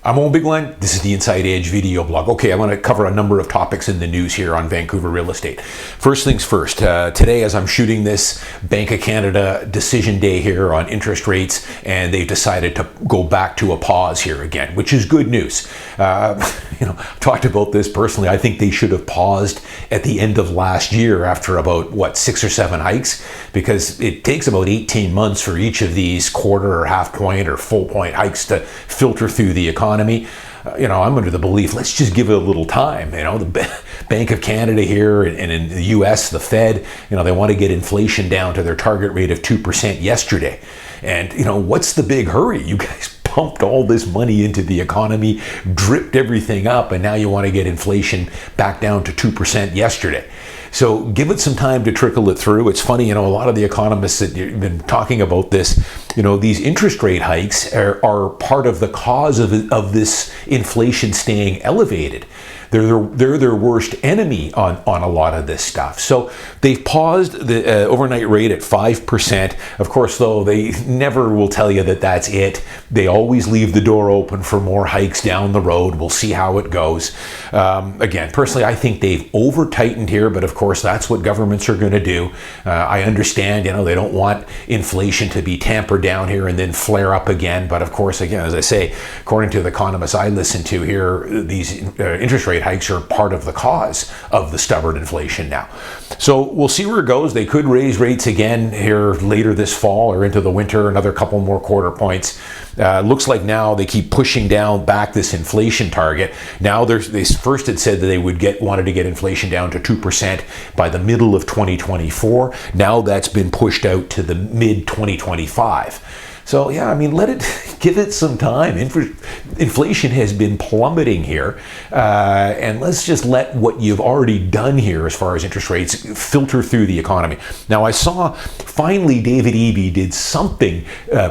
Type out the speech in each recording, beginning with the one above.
I'm Owen Bigland. This is the Inside Edge video blog. Okay, I want to cover a number of topics in the news here on Vancouver real estate. First things first, today as I'm shooting this, Bank of Canada decision day here on interest rates, and they've decided to go back to a pause here again, which is good news. I've talked about this personally. I think they should have paused at the end of last year after about, 6 or 7 hikes, because it takes about 18 months for each of these quarter or half point or full point hikes to filter through the economy. I'm under the belief, let's just give it a little time. The Bank of Canada here and in the US, the Fed, they want to get inflation down to their target rate of 2% yesterday. And, what's the big hurry? You guys pumped all this money into the economy, dripped everything up, and now you want to get inflation back down to 2% yesterday. So give it some time to trickle it through. It's funny, a lot of the economists that have been talking about this, these interest rate hikes are part of the cause of this inflation staying elevated. They're their worst enemy on a lot of this stuff. So they've paused the overnight rate at 5%. Of course, though, they never will tell you that that's it. They always leave the door open for more hikes down the road. We'll see how it goes. Again, personally, I think they've over-tightened here, but of course, that's what governments are going to do. I understand, they don't want inflation to be tampered down here and then flare up again. But of course, again, as I say, according to the economists I listen to here, these interest rate hikes are part of the cause of the stubborn inflation now. So we'll see where it goes. They could raise rates again here later this fall or into the winter, another couple more quarter points. Looks like now they keep pushing down back this inflation target. Now they first had said that they wanted to get inflation down to 2% by the middle of 2024. Now that's been pushed out to the mid 2025. So yeah, give it some time. Inflation has been plummeting here, and let's just let what you've already done here as far as interest rates filter through the economy. Now I saw finally David Eby did something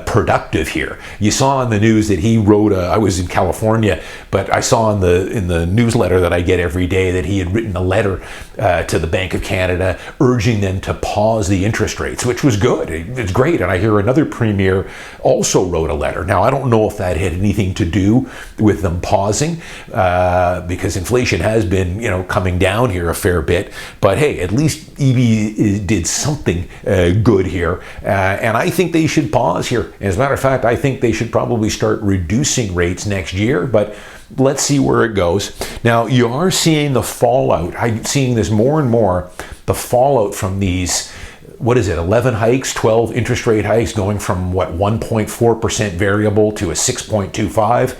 productive here. You saw in the news that he wrote I was in California, but I saw in the newsletter that I get every day that he had written a letter to the Bank of Canada urging them to pause the interest rates, which was good. It's great. And I hear another premier also wrote a letter. Now, I don't know if that had anything to do with them pausing, because inflation has been, coming down here a fair bit. But hey, at least Eby did something good here. And I think they should pause here. As a matter of fact, I think they should probably start reducing rates next year. But let's see where it goes. Now, you are seeing the fallout. I'm seeing this more and more, the fallout from these 11 hikes, 12 interest rate hikes, going from 1.4% variable to a 6.25.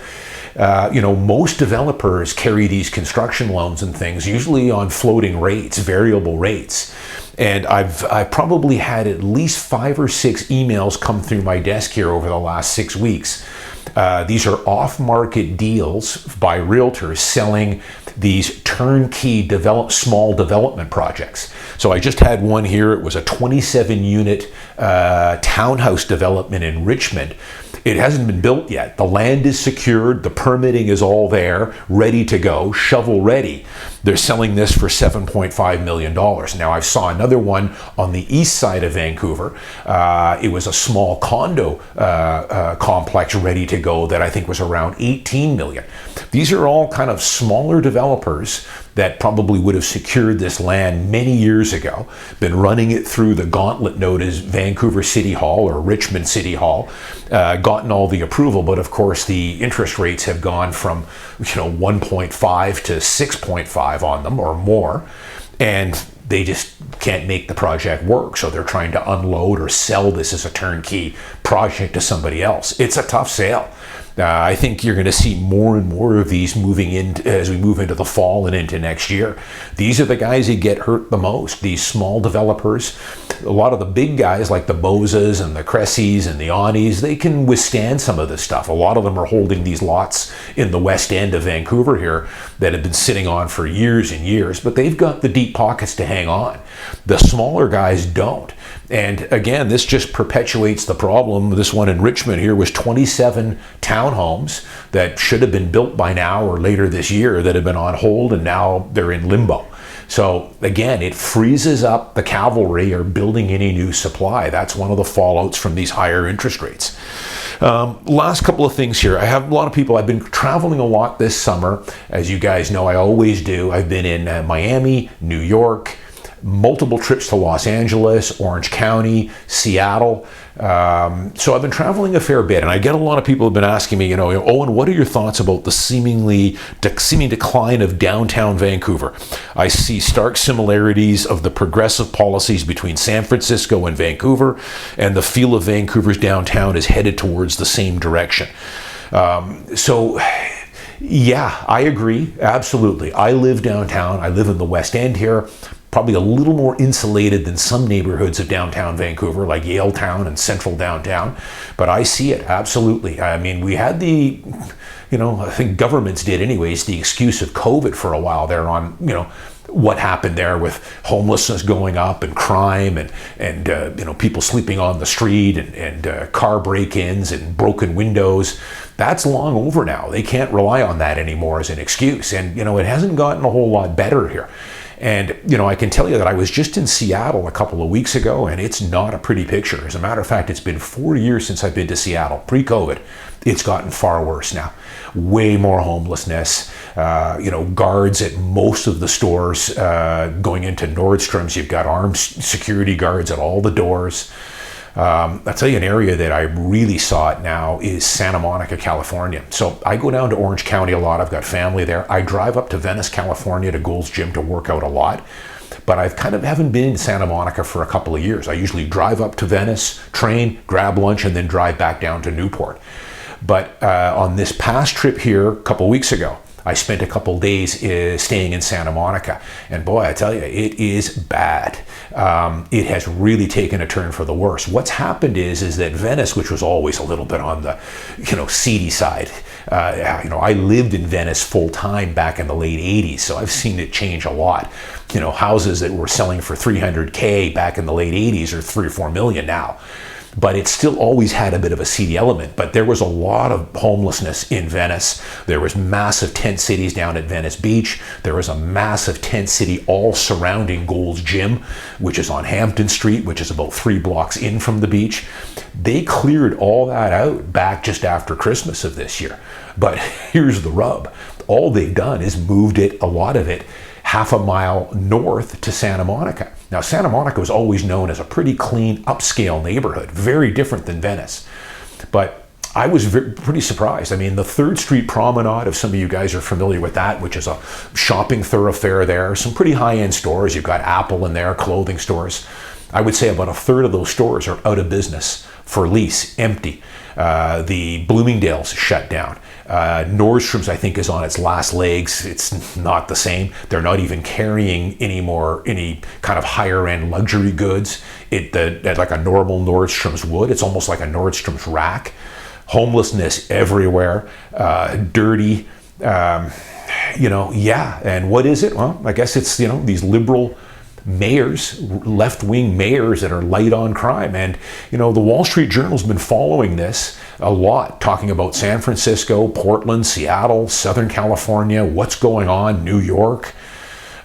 Most developers carry these construction loans and things usually on floating rates, variable rates. And I've probably had at least 5 or 6 emails come through my desk here over the last 6 weeks. These are off-market deals by Realtors selling these turnkey small development projects. So I just had one here. It was a 27-unit townhouse development in Richmond. It hasn't been built yet. The land is secured. The permitting is all there, ready to go, shovel ready. They're selling this for $7.5 million. Now, I saw another one on the east side of Vancouver. It was a small condo complex ready to go that I think was around $18 million. These are all kind of smaller developers that probably would have secured this land many years ago, been running it through the gauntlet known as Vancouver City Hall or Richmond City Hall, gotten all the approval, but of course the interest rates have gone from 1.5 to 6.5 on them or more, and they just can't make the project work. So they're trying to unload or sell this as a turnkey project to somebody else. It's a tough sale. I think you're going to see more and more of these moving in as we move into the fall and into next year. These are the guys that get hurt the most, these small developers. A lot of the big guys like the Bozas and the Cressies and the Anis, they can withstand some of this stuff. A lot of them are holding these lots in the west end of Vancouver here that have been sitting on for years and years, but they've got the deep pockets to hang on. The smaller guys don't. And again, this just perpetuates the problem. This one in Richmond here was 27 townhomes that should have been built by now or later this year that have been on hold, and now they're in limbo. So again, it freezes up the cavalry or building any new supply. That's one of the fallouts from these higher interest rates. Last couple of things here. I have a lot of people. I've been traveling a lot this summer. As you guys know, I always do. I've been in Miami, New York, multiple trips to Los Angeles, Orange County, Seattle. So I've been traveling a fair bit, and I get a lot of people who have been asking me, Owen, what are your thoughts about the seeming decline of downtown Vancouver? I see stark similarities of the progressive policies between San Francisco and Vancouver, and the feel of Vancouver's downtown is headed towards the same direction. Yeah, I agree. Absolutely. I live downtown. I live in the West End here. Probably a little more insulated than some neighborhoods of downtown Vancouver, like Yaletown and central downtown. But I see it, absolutely. I mean, we had I think governments did anyways, the excuse of COVID for a while there on, what happened there with homelessness going up and crime and people sleeping on the street and car break-ins and broken windows. That's long over now. They can't rely on that anymore as an excuse. And, it hasn't gotten a whole lot better here. And, I can tell you that I was just in Seattle a couple of weeks ago, and it's not a pretty picture. As a matter of fact, it's been 4 years since I've been to Seattle, pre-COVID. It's gotten far worse now. Way more homelessness, guards at most of the stores. Going into Nordstrom's, you've got armed security guards at all the doors. I'll tell you an area that I really saw it now is Santa Monica, California. So I go down to Orange County a lot. I've got family there. I drive up to Venice, California to Gold's Gym to work out a lot. But I haven't been in Santa Monica for a couple of years. I usually drive up to Venice, train, grab lunch, and then drive back down to Newport. But on this past trip here a couple of weeks ago, I spent a couple days staying in Santa Monica, and boy, I tell you, it is bad. It has really taken a turn for the worse. What's happened is that Venice, which was always a little bit on the, seedy side. I lived in Venice full time back in the late 80s, so I've seen it change a lot. Houses that were selling for $300K back in the late 80s are 3 or 4 million now. But it still always had a bit of a seedy element. But there was a lot of homelessness in Venice. There was massive tent cities down at Venice Beach. There was a massive tent city all surrounding Gold's Gym, which is on Hampton Street, which is about 3 blocks in from the beach. They cleared all that out back just after Christmas of this year. But here's the rub. All they've done is moved a lot of it, half a mile north to Santa Monica. Now, Santa Monica was always known as a pretty clean, upscale neighborhood, very different than Venice. But I was pretty surprised. I mean, the 3rd Street Promenade, if some of you guys are familiar with that, which is a shopping thoroughfare there, some pretty high-end stores. You've got Apple in there, clothing stores. I would say about a third of those stores are out of business, for lease, empty. The Bloomingdale's shut down. Nordstrom's, I think, is on its last legs. It's not the same. They're not even carrying any kind of higher end luxury goods like a normal Nordstrom's would. It's almost like a Nordstrom's rack. Homelessness everywhere, dirty, and what is it? Well, I guess it's, these liberal mayors, left-wing mayors that are light on crime. And, the Wall Street Journal's been following this a lot, talking about San Francisco, Portland, Seattle, Southern California, what's going on, New York.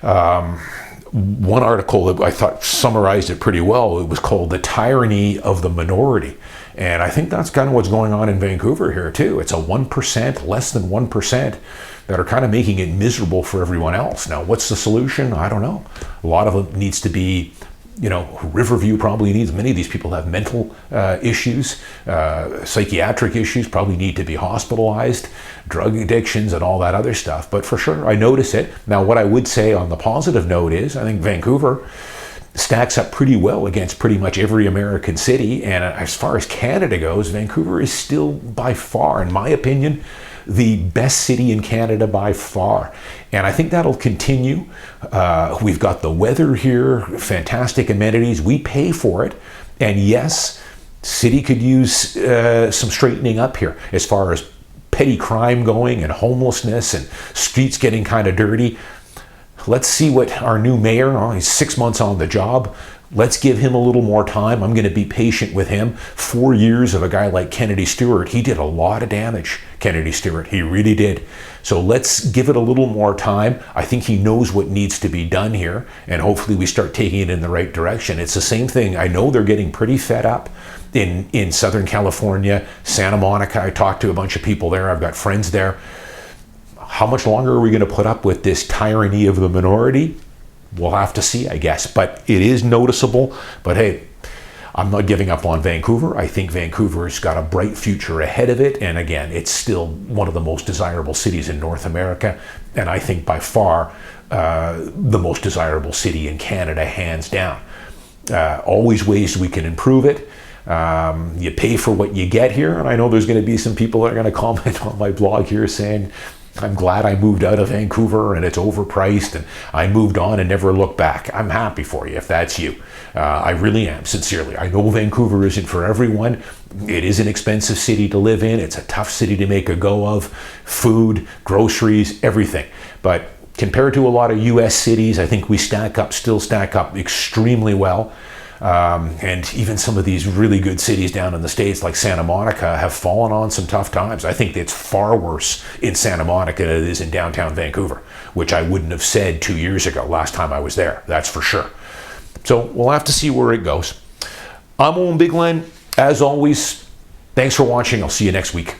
One article that I thought summarized it pretty well. It was called "The Tyranny of the Minority." And I think that's kind of what's going on in Vancouver here too. It's a 1%, less than 1%, that are kind of making it miserable for everyone else. Now, what's the solution? I don't know. A lot of it needs to be, Riverview probably needs, many of these people have mental issues, psychiatric issues, probably need to be hospitalized, drug addictions and all that other stuff. But for sure, I notice it. Now, what I would say on the positive note is, I think Vancouver stacks up pretty well against pretty much every American city. And as far as Canada goes, Vancouver is still by far, in my opinion, the best city in Canada by far. And I think that'll continue. We've got the weather here, fantastic amenities. We pay for it. And yes, city could use some straightening up here as far as petty crime going and homelessness and streets getting kind of dirty. Let's see what our new mayor, he's 6 months on the job, Let's give him a little more time. I'm going to be patient with him. 4 years of a guy like Kennedy Stewart, he did a lot of damage, Kennedy Stewart. He really did. So let's give it a little more time. I think he knows what needs to be done here, and hopefully we start taking it in the right direction. It's the same thing. I know they're getting pretty fed up in Southern California, Santa Monica. I talked to a bunch of people there. I've got friends there. How much longer are we going to put up with this tyranny of the minority? We'll have to see, I guess. But it is noticeable. But hey, I'm not giving up on Vancouver. I think Vancouver's got a bright future ahead of it. And again, it's still one of the most desirable cities in North America. And I think by far the most desirable city in Canada, hands down. Always ways we can improve it. You pay for what you get here. And I know there's going to be some people that are going to comment on my blog here saying, I'm glad I moved out of Vancouver and it's overpriced and I moved on and never looked back. I'm happy for you if that's you. I really am, sincerely. I know Vancouver isn't for everyone. It is an expensive city to live in. It's a tough city to make a go of. Food, groceries, everything. But compared to a lot of US cities, I think we still stack up extremely well. And even some of these really good cities down in the States like Santa Monica have fallen on some tough times. I think it's far worse in Santa Monica than it is in downtown Vancouver, which I wouldn't have said 2 years ago, last time I was there, that's for sure. So we'll have to see where it goes. I'm Owen Bigland. As always, thanks for watching. I'll see you next week.